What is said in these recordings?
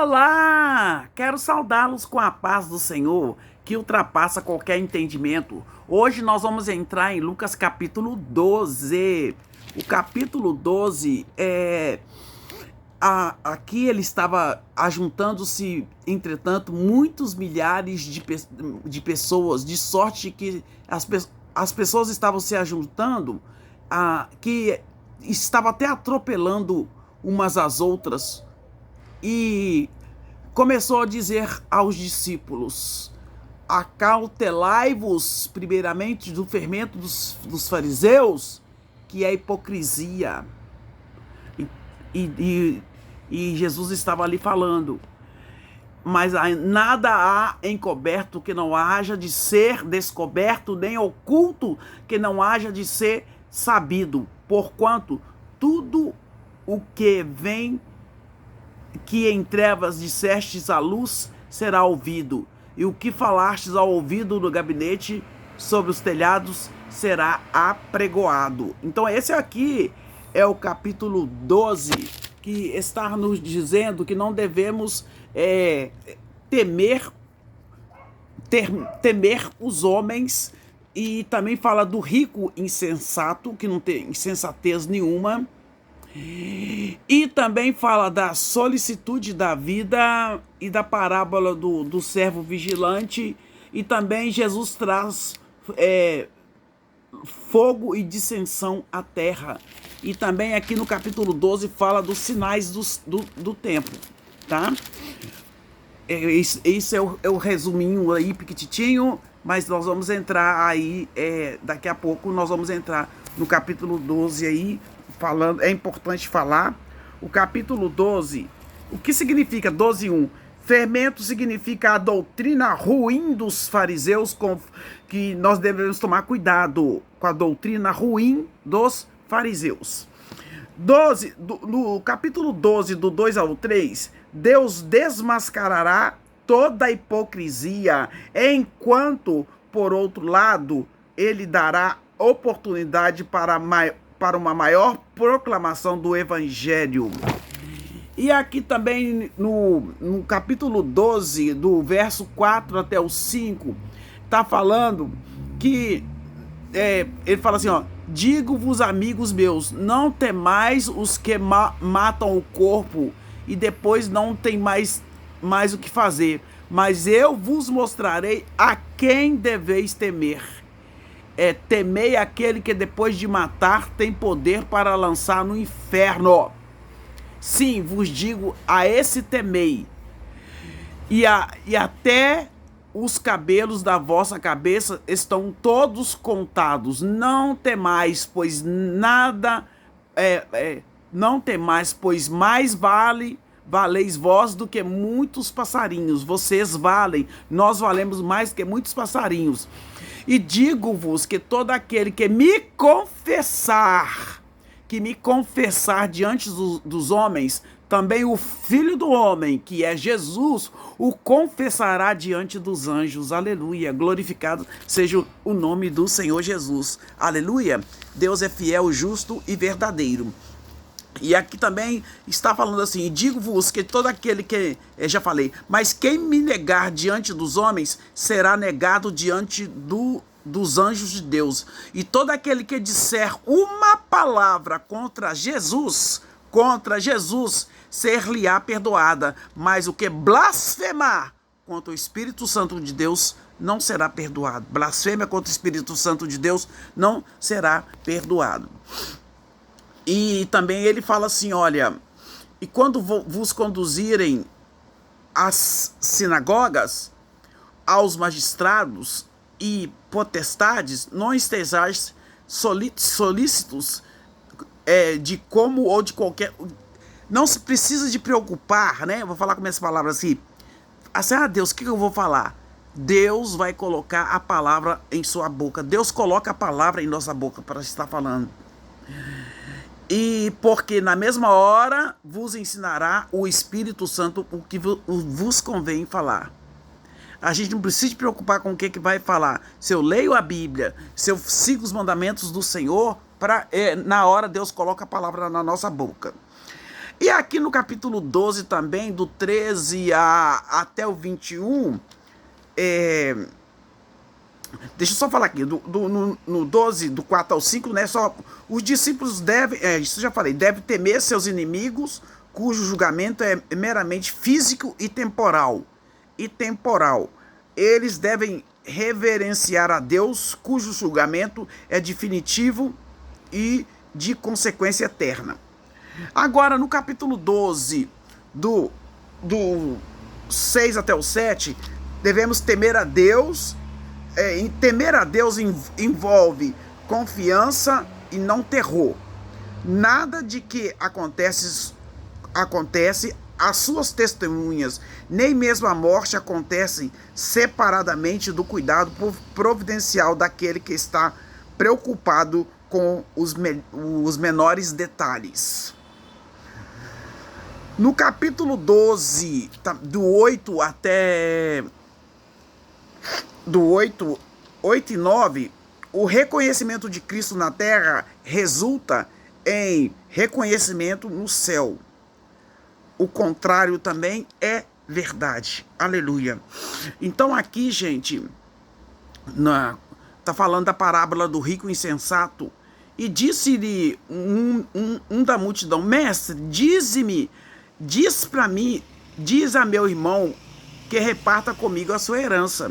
Olá! Quero saudá-los com a paz do Senhor, que ultrapassa qualquer entendimento. Hoje nós vamos entrar em Lucas capítulo 12. O capítulo 12 aqui ele estava ajuntando-se, entretanto, muitos milhares de pessoas, de sorte que as pessoas estavam se ajuntando, que estava até atropelando umas às outras, e começou a dizer aos discípulos: acautelai-vos primeiramente do fermento dos fariseus, que é a hipocrisia. E Jesus estava ali falando: mas nada há encoberto que não haja de ser descoberto, nem oculto que não haja de ser sabido, porquanto tudo o que vem que em trevas dissestes à luz será ouvido, e o que falastes ao ouvido no gabinete sobre os telhados será apregoado. Então esse aqui é o capítulo 12, que está nos dizendo que não devemos temer os homens, e também fala do rico insensato, que não tem insensatez nenhuma, e também fala da solicitude da vida e da parábola do servo vigilante, e também Jesus traz fogo e dissensão à terra. E também aqui no capítulo 12 fala dos sinais do tempo, tá? Isso é o resuminho aí, piquititinho, mas nós vamos entrar aí, daqui a pouco nós vamos entrar no capítulo 12 aí, falando. É importante falar, o capítulo 12, o que significa 12:1? Fermento significa a doutrina ruim dos fariseus, que nós devemos tomar cuidado com a doutrina ruim dos fariseus. No capítulo 12, do 2 ao 3, Deus desmascarará toda a hipocrisia, enquanto, por outro lado, ele dará oportunidade para uma maior proclamação do evangelho. E aqui também no capítulo 12, do verso 4 até o 5, está falando que ele fala assim, ó: digo-vos, amigos meus, não temais os que matam o corpo e depois não tem mais o que fazer, mas eu vos mostrarei a quem deveis temer. Temei aquele que depois de matar tem poder para lançar no inferno. Sim, vos digo, a esse temei. E até os cabelos da vossa cabeça estão todos contados. Não temais, pois nada não temais, pois mais valeis vós do que muitos passarinhos. Vocês valem, nós valemos mais que muitos passarinhos. E digo-vos que todo aquele que me confessar diante dos homens, também o Filho do Homem, que é Jesus, o confessará diante dos anjos. Aleluia, glorificado seja o nome do Senhor Jesus. Aleluia, Deus é fiel, justo e verdadeiro. E aqui também está falando assim: digo-vos que todo aquele que, já falei, mas quem me negar diante dos homens, será negado diante dos anjos de Deus. E todo aquele que disser uma palavra contra Jesus, ser-lhe-á perdoada, mas o que blasfemar contra o Espírito Santo de Deus não será perdoado. Blasfêmia contra o Espírito Santo de Deus não será perdoado. E também ele fala assim, olha: e quando vos conduzirem às sinagogas, aos magistrados e potestades, não estejais solícitos de como ou de qualquer. Não se precisa de preocupar, né? Eu vou falar com minhas palavras assim. Deus, o que eu vou falar? Deus vai colocar a palavra em sua boca. Deus coloca a palavra em nossa boca para estar falando. E porque na mesma hora vos ensinará o Espírito Santo o que vos convém falar. A gente não precisa se preocupar com o que vai falar. Se eu leio a Bíblia, se eu sigo os mandamentos do Senhor, na hora Deus coloca a palavra na nossa boca. E aqui no capítulo 12 também, do 13 até o 21, deixa eu só falar aqui, no 12, do 4 ao 5, né, só os discípulos devem, isso eu já falei, devem temer seus inimigos, cujo julgamento é meramente físico e temporal. Eles devem reverenciar a Deus, cujo julgamento é definitivo e de consequência eterna. Agora, no capítulo 12, do 6 até o 7, devemos temer a Deus. Temer a Deus envolve confiança e não terror. Nada de que acontece às suas testemunhas, nem mesmo a morte acontece separadamente do cuidado providencial daquele que está preocupado com os menores detalhes. No capítulo 12, do 8 até do 8 e 9, o reconhecimento de Cristo na terra resulta em reconhecimento no céu. O contrário também é verdade. Aleluia. Então aqui, gente, tá falando da parábola do rico insensato. E disse-lhe um da multidão: mestre, diz para mim, diz a meu irmão que reparta comigo a sua herança.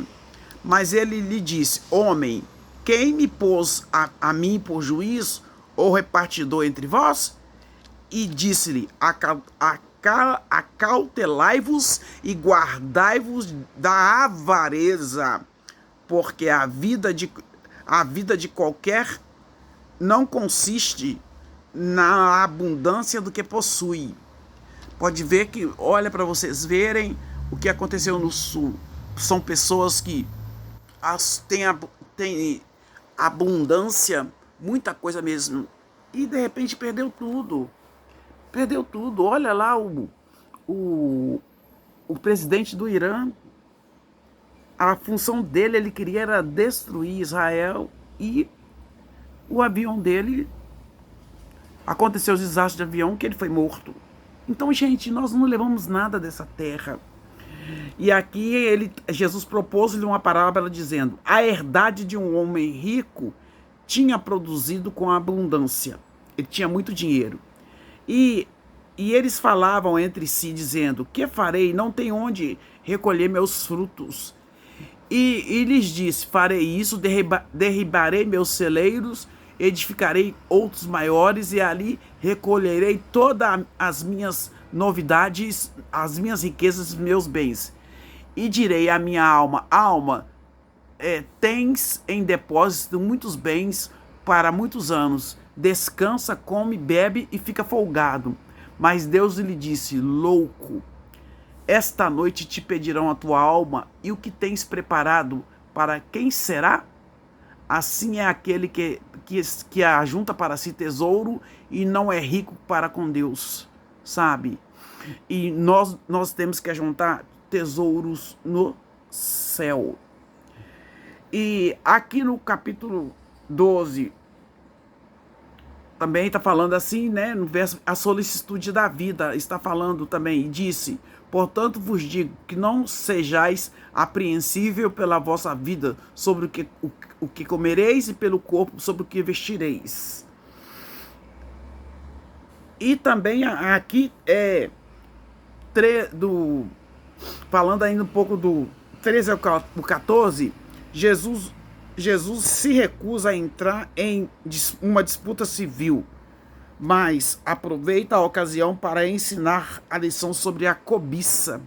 Mas ele lhe disse: homem, quem me pôs a mim por juiz ou repartidor entre vós? E disse-lhe: acautelai-vos e guardai-vos da avareza, porque a vida de qualquer não consiste na abundância do que possui. Pode ver que, olha, para vocês verem o que aconteceu no sul. São pessoas que têm abundância, muita coisa mesmo, e de repente perdeu tudo. Olha lá o presidente do Irã. A função dele, ele queria era destruir Israel, e o avião dele, aconteceu o desastre de avião que ele foi morto. Então, gente, nós não levamos nada dessa terra. E aqui Jesus propôs-lhe uma parábola dizendo: a herdade de um homem rico tinha produzido com abundância. Ele tinha muito dinheiro. E eles falavam entre si, dizendo: que farei? Não tenho onde recolher meus frutos. E lhes disse: farei isso, derribarei meus celeiros, edificarei outros maiores, e ali recolherei todas as minhas novidades, as minhas riquezas, meus bens. E direi à minha alma: alma, tens em depósito muitos bens para muitos anos. Descansa, come, bebe e fica folgado. Mas Deus lhe disse: louco, esta noite te pedirão a tua alma, e o que tens preparado, para quem será? Assim é aquele que ajunta para si tesouro e não é rico para com Deus, sabe? E nós temos que ajuntar tesouros no céu. E aqui no capítulo 12, também está falando assim, né? No verso, a solicitude da vida está falando também. E disse: portanto vos digo que não sejais apreensível pela vossa vida sobre o que comereis, e pelo corpo sobre o que vestireis. E também aqui falando ainda um pouco do 13 ao 14, Jesus se recusa a entrar em uma disputa civil, mas aproveita a ocasião para ensinar a lição sobre a cobiça,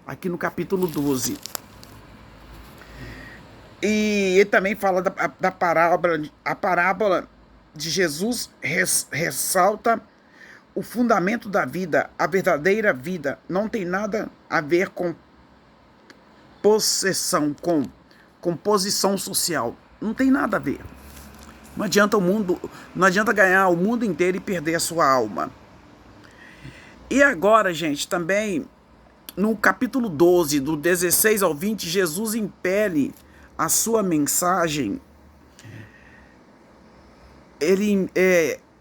aqui no capítulo 12. E ele também fala da parábola. A parábola de Jesus ressalta o fundamento da vida. A verdadeira vida não tem nada a ver com possessão, com posição social. Não tem nada a ver. Não adianta ganhar o mundo inteiro e perder a sua alma. E agora, gente, também no capítulo 12, do 16 ao 20, Jesus impele a sua mensagem,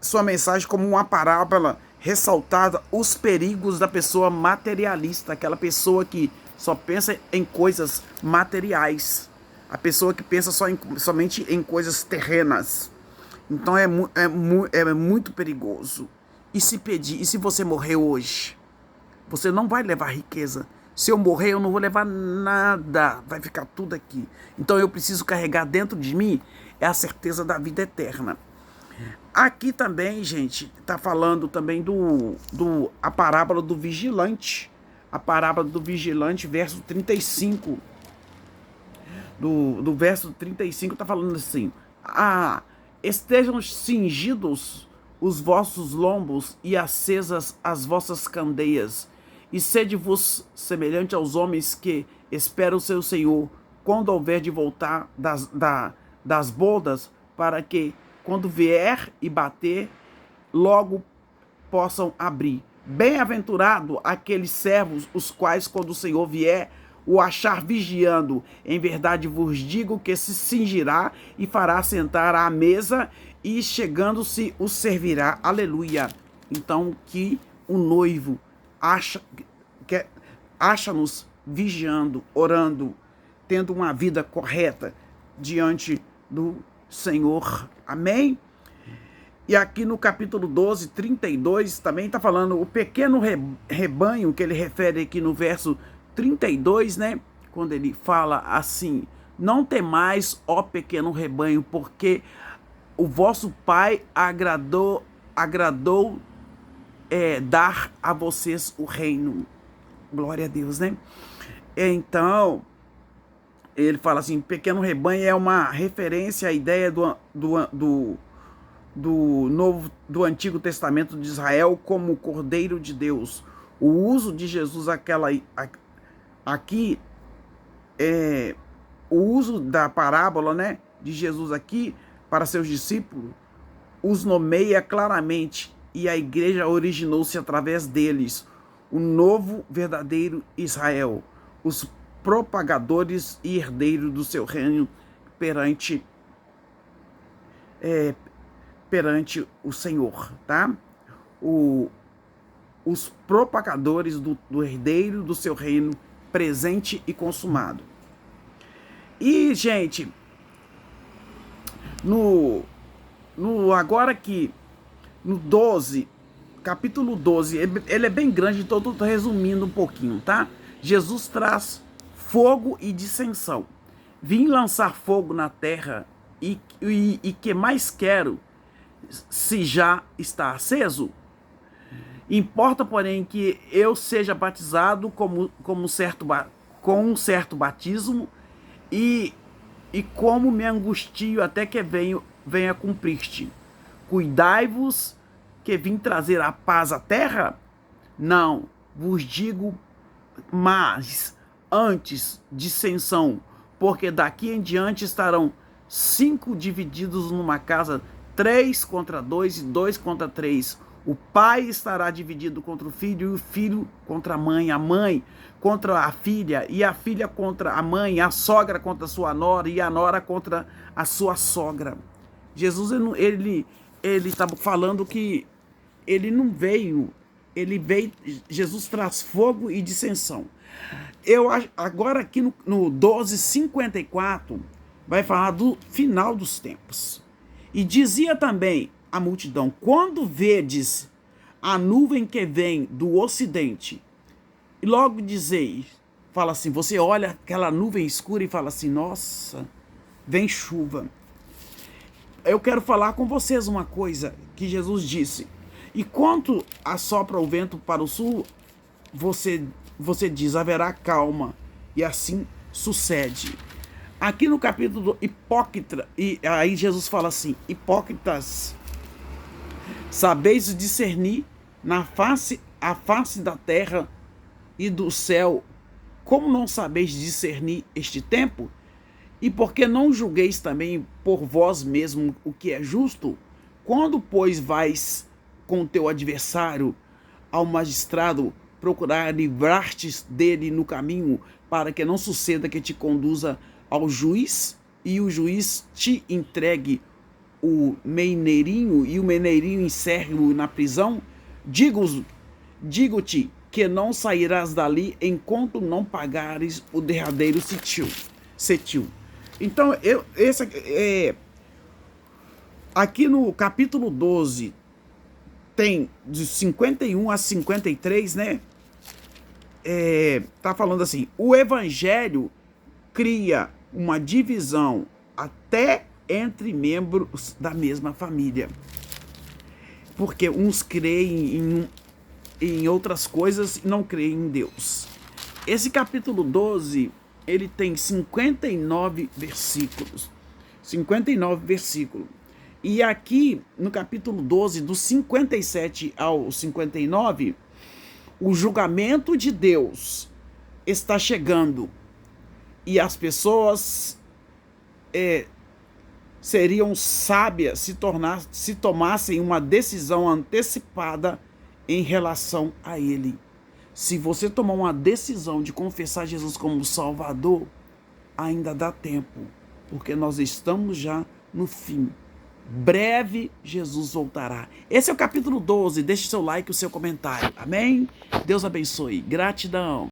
sua mensagem como uma parábola ressaltado os perigos da pessoa materialista, aquela pessoa que só pensa em coisas materiais, a pessoa que pensa somente em coisas terrenas. Então é muito perigoso. E se você morrer hoje, você não vai levar riqueza. Se eu morrer, eu não vou levar nada, vai ficar tudo aqui. Então eu preciso carregar dentro de mim a certeza da vida eterna. Aqui também, gente, está falando também a parábola do vigilante. A parábola do vigilante, verso 35. Do verso 35 está falando assim: estejam cingidos os vossos lombos e acesas as vossas candeias, e sede-vos semelhante aos homens que esperam o seu Senhor, quando houver de voltar das bodas, para que, quando vier e bater, logo possam abrir. Bem-aventurado aqueles servos, os quais, quando o Senhor vier, o achar vigiando. Em verdade vos digo que se cingirá e fará sentar à mesa, e chegando-se o servirá. Aleluia. Então que o noivo acha-nos vigiando, orando, tendo uma vida correta diante do Senhor. Amém? E aqui no capítulo 12, 32, também está falando o pequeno rebanho, que ele refere aqui no verso 32, né? Quando ele fala assim: não temais, ó pequeno rebanho, porque o vosso Pai agradou dar a vocês o reino. Glória a Deus, né? Então, ele fala assim: pequeno rebanho é uma referência à ideia do Antigo Testamento de Israel como o Cordeiro de Deus. O uso de Jesus aqui o uso da parábola, né, de Jesus aqui para seus discípulos os nomeia claramente, e a igreja originou-se através deles, o novo verdadeiro Israel, os propagadores e herdeiros do seu reino perante o Senhor, tá? Os propagadores do herdeiro do seu reino presente e consumado. E, gente, agora aqui, no 12, capítulo 12, ele é bem grande, então eu tô resumindo um pouquinho, tá? Jesus traz fogo e dissensão. Vim lançar fogo na terra, e que mais quero, se já está aceso? Importa, porém, que eu seja batizado com um certo batismo, e como me angustio até que venha cumprir-te. Cuidai-vos, que vim trazer a paz à terra? Não, vos digo, mas antes dissensão, porque daqui em diante estarão 5 divididos numa casa, 3 contra 2 e 2 contra 3. O pai estará dividido contra o filho, e o filho contra a mãe contra a filha, e a filha contra a mãe, a sogra contra a sua nora, e a nora contra a sua sogra. Jesus, ele estava falando que ele não veio, Jesus traz fogo e dissensão. Agora aqui no 12:54, vai falar do final dos tempos. E dizia também a multidão: quando vedes a nuvem que vem do ocidente, e logo dizeis, fala assim, você olha aquela nuvem escura e fala assim: nossa, vem chuva. Eu quero falar com vocês uma coisa que Jesus disse: e quando assopra o vento para o sul, você diz, haverá calma, e assim sucede. Aqui no capítulo do hipócrita, e aí Jesus fala assim: hipócritas, sabeis discernir a face da terra e do céu, como não sabeis discernir este tempo? E por que não julgueis também por vós mesmo o que é justo? Quando, pois, vais com teu adversário ao magistrado procurar livrar-te dele no caminho, para que não suceda que te conduza ao juiz, e o juiz te entregue o mineirinho, e o mineirinho encerre-o na prisão? Digo-te que não sairás dali enquanto não pagares o derradeiro cetil. Então, aqui no capítulo 12, tem de 51 a 53, né? Tá falando assim, o evangelho cria uma divisão até entre membros da mesma família. Porque uns creem em outras coisas e não creem em Deus. Esse capítulo 12, ele tem 59 versículos. 59 versículos. E aqui, no capítulo 12, do 57 ao 59, o julgamento de Deus está chegando. E as pessoas seriam sábias se tomassem uma decisão antecipada em relação a Ele. Se você tomar uma decisão de confessar Jesus como Salvador, ainda dá tempo, porque nós estamos já no fim. Breve Jesus voltará. Esse é o capítulo 12. Deixe seu like e o seu comentário. Amém? Deus abençoe. Gratidão.